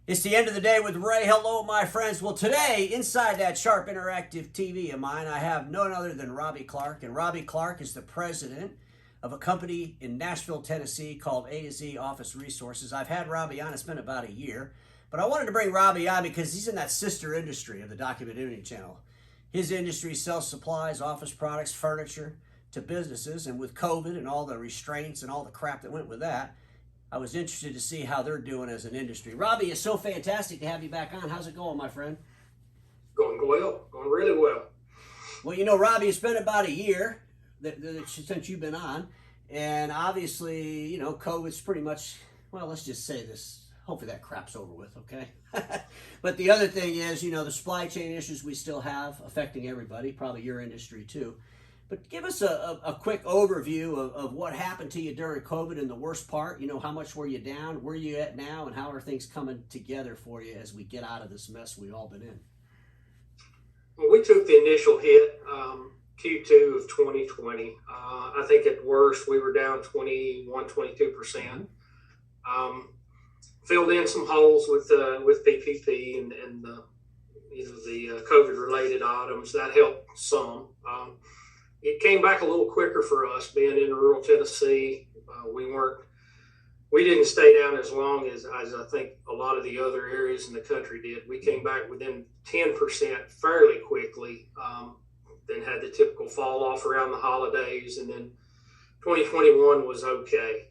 It's the end of the day with Ray. Hello, my friends. Well, today, inside that sharp interactive TV of mine, I have none other than Robbie Clark. And Robbie Clark is the president of a company in Nashville, Tennessee called A to Z Office Resources. I've had Robbie on. It's been about a year. But I wanted to bring Robbie on because he's in that sister industry of the Document Imaging Channel. His industry sells supplies, office products, furniture to businesses. And with COVID and all the restraints and all the crap that went with that, I was interested to see how they're doing as an industry. Robbie, it's so fantastic to have you back on. How's it going, my friend? Going well, going really well. Well, you know, Robbie, it's been about a year since you've been on, and obviously, you know, COVID's pretty much, well, let's just say this, hopefully that crap's over with, okay? But the other thing is, you know, the supply chain issues we still have affecting everybody, probably your industry too. But give us a quick overview of what happened to you during COVID and the worst part. You know, how much were you down? Where are you at now? And how are things coming together for you as we get out of this mess we've all been in? Well, we took the initial hit Q2 of 2020. I think at worst we were down 22%. Filled in some holes with PPP and the COVID related items. That helped some. It came back a little quicker for us being in rural Tennessee. We didn't stay down as long as I think a lot of the other areas in the country did. We came back within 10% fairly quickly, then had the typical fall off around the holidays, and then 2021 was okay.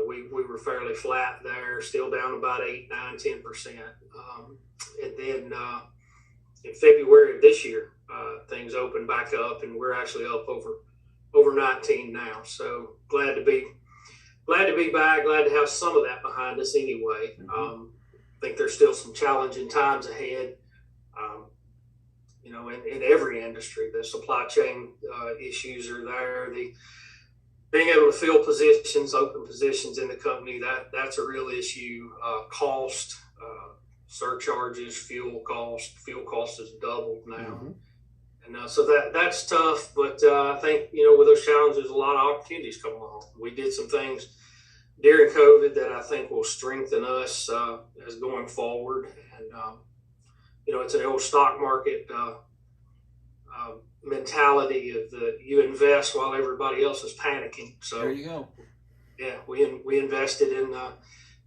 We were fairly flat there, still down about 8, 9, 10%. And then in February of this year, things opened back up, and we're actually up over 19 now. So glad to be back. Glad to have some of that behind us anyway. I think there's still some challenging times ahead. In every industry, the supply chain issues are there. Being able to fill positions, open positions in the company, that's a real issue. Cost, surcharges, fuel cost has doubled now. And so that's tough, but I think, with those challenges, a lot of opportunities come along. We did some things during COVID that I think will strengthen us as going forward. And, it's an old stock market mentality of you invest while everybody else is panicking. So there you go. Yeah, we invested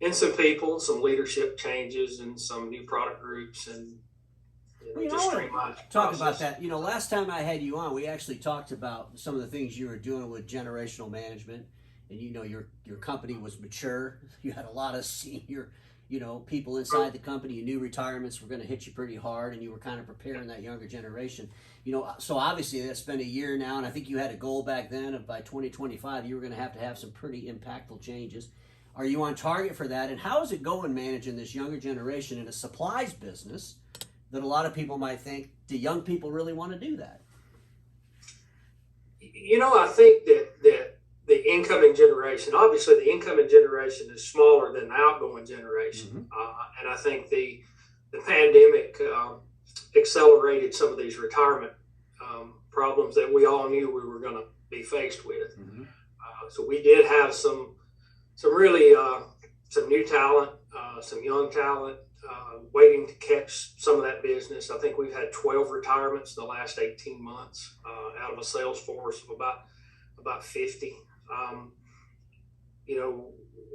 in some people, some leadership changes, and some new product groups, and just streamlined. Talk about that. Last time I had you on, we actually talked about some of the things you were doing with generational management, and your company was mature. You had a lot of senior, people inside the company. You knew retirements were going to hit you pretty hard, and you were kind of preparing that younger generation. So obviously that's been a year now, and I think you had a goal back then of by 2025 you were going to have some pretty impactful changes. Are you on target for that? And how is it going managing this younger generation in a supplies business that a lot of people might think, do young people really want to do that? I think that the incoming generation, obviously the incoming generation is smaller than the outgoing generation. And I think the pandemic accelerated some of these retirement problems that we all knew we were going to be faced with. So we did have some really some new talent, some young talent waiting to catch some of that business. I think we've had 12 retirements in the last 18 months out of a sales force of about 50.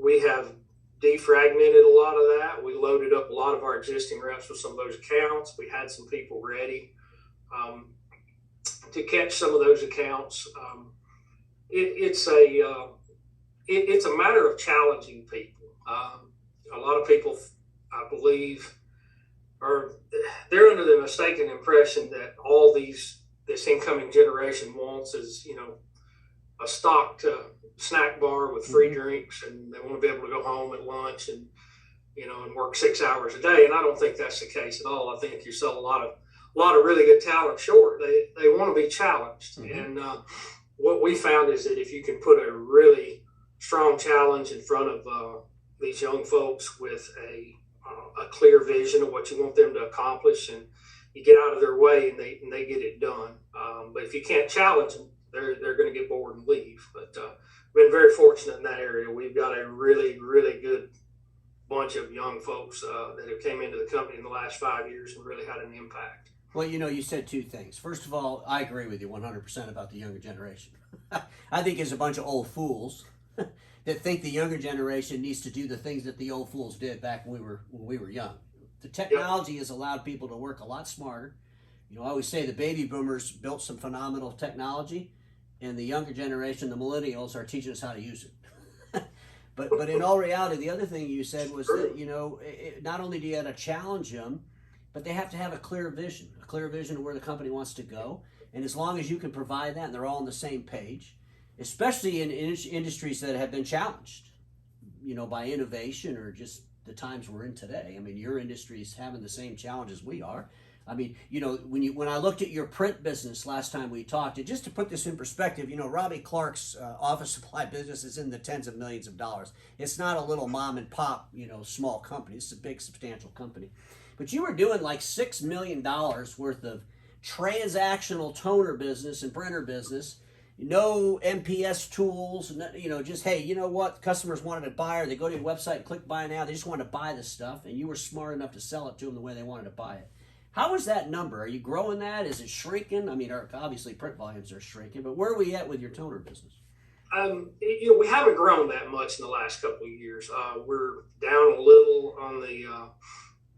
We have defragmented a lot of that. We loaded up a lot of our existing reps with some of those accounts. We had some people ready to catch some of those accounts. It's a matter of challenging people. A lot of people, I believe, they're under the mistaken impression that all this incoming generation wants is, a stocked snack bar with free drinks, and they want to be able to go home at lunch and work 6 hours a day. And I don't think that's the case at all. I think you sell a lot of really good talent short. They want to be challenged. And what we found is that if you can put a really strong challenge in front of these young folks with a clear vision of what you want them to accomplish, and you get out of their way and they get it done. But if you can't challenge them, they're going to get bored and leave. But we've been very fortunate in that area. We've got a really, really good bunch of young folks that have came into the company in the last 5 years and really had an impact. Well, you said two things. First of all, I agree with you 100% about the younger generation. I think it's a bunch of old fools that think the younger generation needs to do the things that the old fools did back when we were young. The technology has allowed people to work a lot smarter. I always say the baby boomers built some phenomenal technology, and the younger generation, the millennials, are teaching us how to use it. But in all reality, the other thing you said was that, not only do you have to challenge them, but they have to have a clear vision of where the company wants to go. And as long as you can provide that and they're all on the same page, especially in industries that have been challenged, by innovation or just the times we're in today. I mean, your industry is having the same challenges we are. I mean, when I looked at your print business last time we talked, and just to put this in perspective, Robbie Clark's office supply business is in the tens of millions of dollars. It's not a little mom and pop, small company. It's a big, substantial company. But you were doing like $6 million worth of transactional toner business and printer business, no MPS tools, just, hey, you know what? Customers wanted to buy, or they go to your website and click buy now. They just wanted to buy this stuff, and you were smart enough to sell it to them the way they wanted to buy it. How is that number? Are you growing that? Is it shrinking? I mean, obviously print volumes are shrinking, but where are we at with your toner business? We haven't grown that much in the last couple of years. We're down a little on the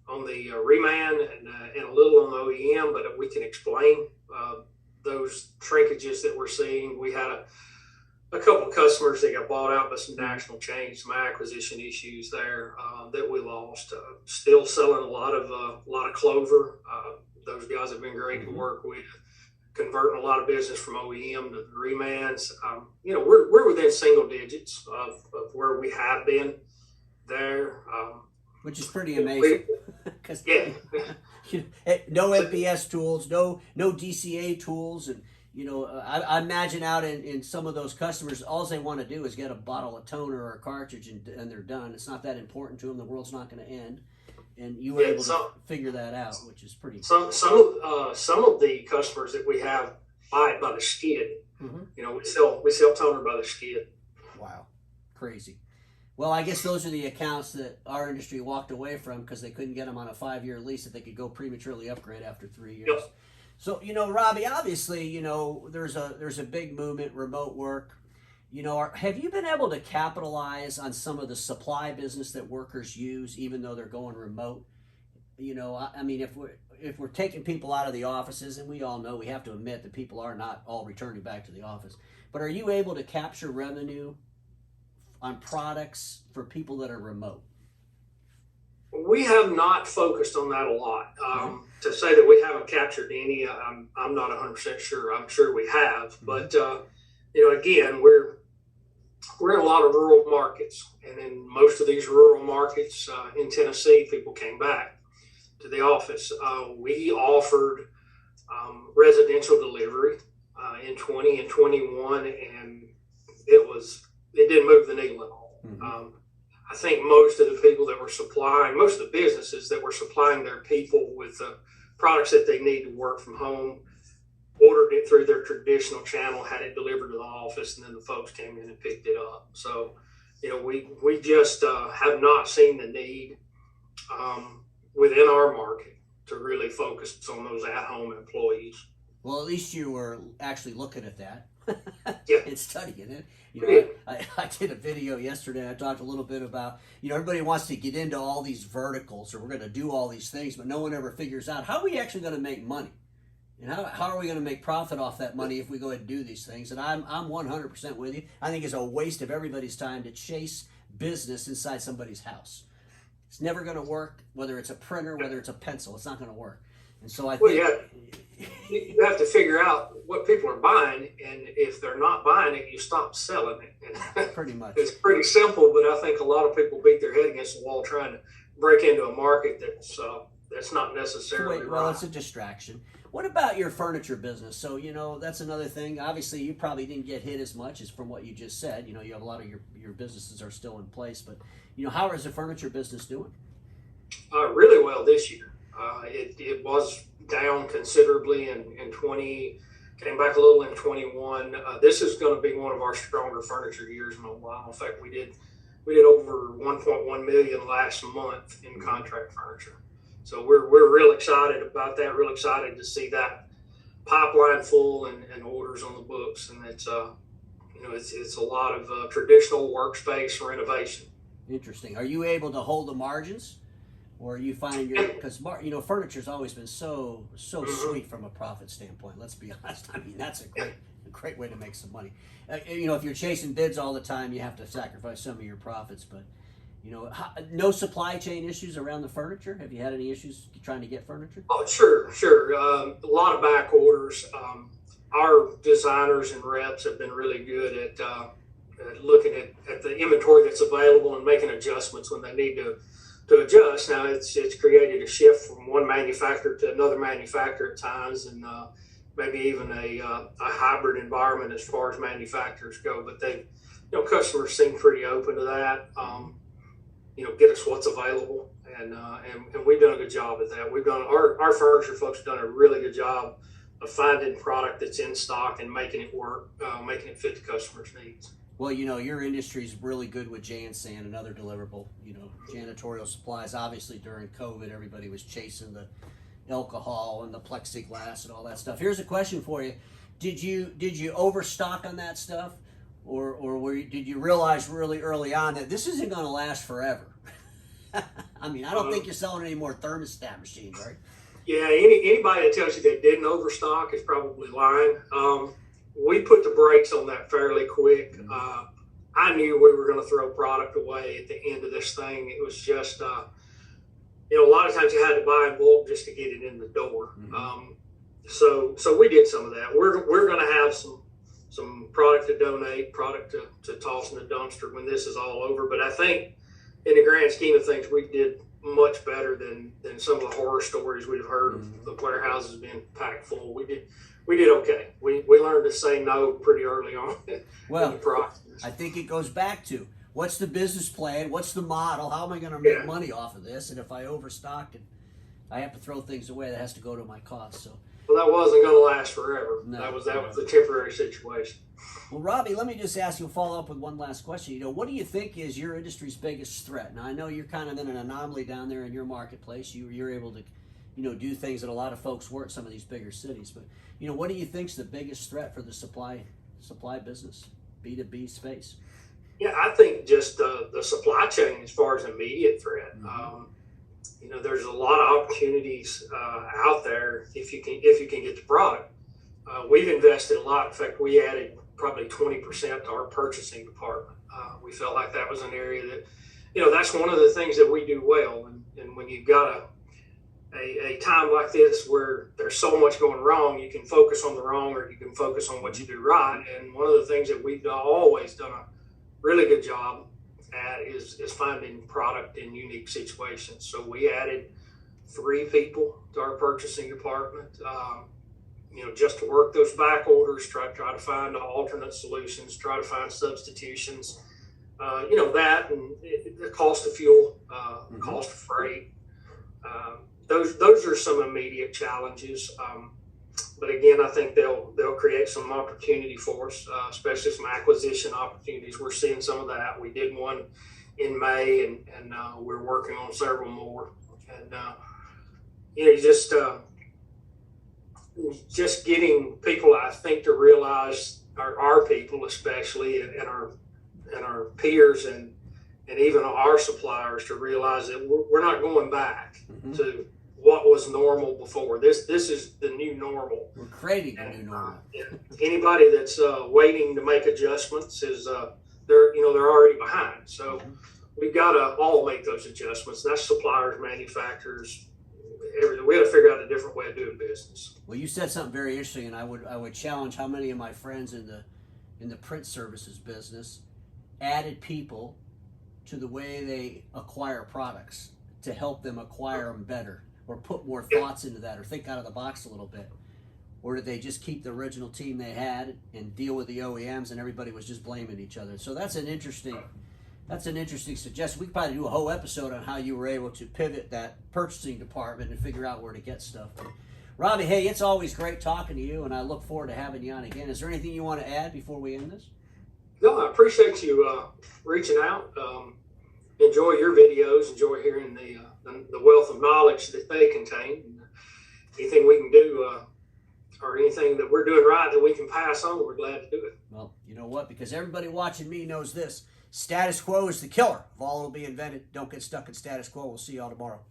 reman and a little on the OEM, but we can explain those shrinkages that we're seeing. We had a couple of customers that got bought out by some national chains, some acquisition issues there that we lost. Still selling a lot of Clover. Those guys have been great to work with. Converting a lot of business from OEM to the remans. We're within single digits of where we have been there. Which is pretty amazing. No MPS tools, no DCA tools, and I imagine out in some of those customers, all they want to do is get a bottle of toner or a cartridge and they're done. It's not that important to them. The world's not going to end, and you were able to figure that out, which is pretty. Some of the customers that we have buy it by the skid. Mm-hmm. We sell toner by the skid. Wow, crazy. Well, I guess those are the accounts that our industry walked away from because they couldn't get them on a 5-year lease that they could go prematurely upgrade after 3 years. Yep. So, Robbie, obviously, there's a big movement, remote work. Have you been able to capitalize on some of the supply business that workers use, even though they're going remote? I mean, if we're taking people out of the offices, and we all know, we have to admit that people are not all returning back to the office, but are you able to capture revenue on products for people that are remote? We have not focused on that a lot. To say that we haven't captured any, I'm not 100% sure. I'm sure we have, but again, we're in a lot of rural markets, and in most of these rural markets in Tennessee, people came back to the office. We offered residential delivery in 20 and 21, and it didn't move the needle at all. Mm-hmm. I think most of the people that were supplying, most of the businesses that were supplying their people with the products that they need to work from home, ordered it through their traditional channel, had it delivered to the office, and then the folks came in and picked it up. So, we just have not seen the need within our market to really focus on those at-home employees. Well, at least you were actually looking at that. And studying it. I did a video yesterday. I talked a little bit about, everybody wants to get into all these verticals, or we're going to do all these things, but no one ever figures out how are we actually going to make money, and how are we going to make profit off that money if we go ahead and do these things. And I'm 100% with you. I think it's a waste of everybody's time to chase business inside somebody's house. It's never going to work, whether it's a printer, whether it's a pencil. It's not going to work. And so I think you have to figure out what people are buying, and if they're not buying it, you stop selling it. Pretty much. It's pretty simple, but I think a lot of people beat their head against the wall trying to break into a market that's not necessarily right. Well, it's a distraction. What about your furniture business? So, that's another thing. Obviously, you probably didn't get hit as much as from what you just said. You have a lot of your businesses are still in place, but, how is the furniture business doing? Really well this year. It was down considerably in 20, came back a little in 21. This is going to be one of our stronger furniture years in a while. In fact, we did we did over 1.1 million last month in contract furniture. So we're real excited about that. Real excited to see that pipeline full and orders on the books, and it's it's a lot of traditional workspace renovation. Interesting. Are you able to hold the margins, or are you finding because furniture's always been so sweet from a profit standpoint. Let's be honest. I mean, that's a great way to make some money. If you're chasing bids all the time, you have to sacrifice some of your profits. But no supply chain issues around the furniture. Have you had any issues trying to get furniture? Oh, sure. A lot of back orders. Our designers and reps have been really good at looking at the inventory that's available and making adjustments when they need to adjust. Now it's created a shift from one manufacturer to another manufacturer at times, and maybe even a hybrid environment as far as manufacturers go. But customers seem pretty open to that. Get us what's available, and we've done a good job at that. Our furniture folks have done a really good job of finding product that's in stock and making it work, making it fit the customer's needs. Well, your industry is really good with JanSan, another deliverable, janitorial supplies. Obviously, during COVID, everybody was chasing the alcohol and the plexiglass and all that stuff. Here's a question for you. Did you overstock on that stuff? Or did you realize really early on that this isn't going to last forever? I mean, I don't think you're selling any more thermostat machines, right? Yeah, anybody that tells you they didn't overstock is probably lying. We put the brakes on that fairly quick. I knew we were going to throw product away at the end of this thing. It was just, a lot of times you had to buy in bulk just to get it in the door. So we did some of that. We're going to have some product to donate, product to toss in the dumpster when this is all over. But I think in the grand scheme of things, we did much better than some of the horror stories we've heard of the warehouses being packed full. We did okay. We learned to say no pretty early on in the process. I think it goes back to what's the business plan, what's the model, how am I going to make money off of this, and if I overstock and I have to throw things away, that has to go to my cost. So. Well, that wasn't going to last forever. No, that was a temporary situation. Well, Robbie, let me just ask you, follow up with one last question. What do you think is your industry's biggest threat? Now, I know you're kind of in an anomaly down there in your marketplace. You're able to, do things that a lot of folks weren't in some of these bigger cities. But, what do you think's the biggest threat for the supply business, B2B space? Yeah, I think just the supply chain as far as immediate threat. There's a lot of opportunities out there if you can get the product. We've invested a lot. In fact, we added probably 20% to our purchasing department. We felt like that was an area that, that's one of the things that we do well. And when you've got a time like this where there's so much going wrong, you can focus on the wrong or you can focus on what you do right. And one of the things that we've always done a really good job at is finding product in unique situations. So we added 3 people to our purchasing department, just to work those back orders, try to find alternate solutions, try to find substitutions, that and the cost of fuel, cost of freight. Those are some immediate challenges. But again, I think they'll create some opportunity for us, especially some acquisition opportunities. We're seeing some of that. We did one in May, and we're working on several more. And just getting people, I think, to realize our people, especially, and our peers, and even our suppliers, to realize that we're not going back to what was normal before. This is the new normal. We're creating a new normal. Anybody that's waiting to make adjustments is they're already behind. So we've got to all make those adjustments. That's suppliers, manufacturers, everything. We got to figure out a different way of doing business. Well, you said something very interesting, and I would challenge how many of my friends in the print services business added people to the way they acquire products to help them acquire them better, or put more thoughts into that, or think out of the box a little bit? Or did they just keep the original team they had and deal with the OEMs and everybody was just blaming each other? So that's an interesting suggestion. We could probably do a whole episode on how you were able to pivot that purchasing department and figure out where to get stuff. But Robbie, hey, it's always great talking to you, and I look forward to having you on again. Is there anything you want to add before we end this? No, I appreciate you reaching out. Enjoy your videos. Enjoy hearing the wealth of knowledge that they contain. Anything we can do, or anything that we're doing right that we can pass on, we're glad to do it. Well, you know what? Because everybody watching me knows this. Status quo is the killer of all that will be invented. Don't get stuck in status quo. We'll see y'all tomorrow.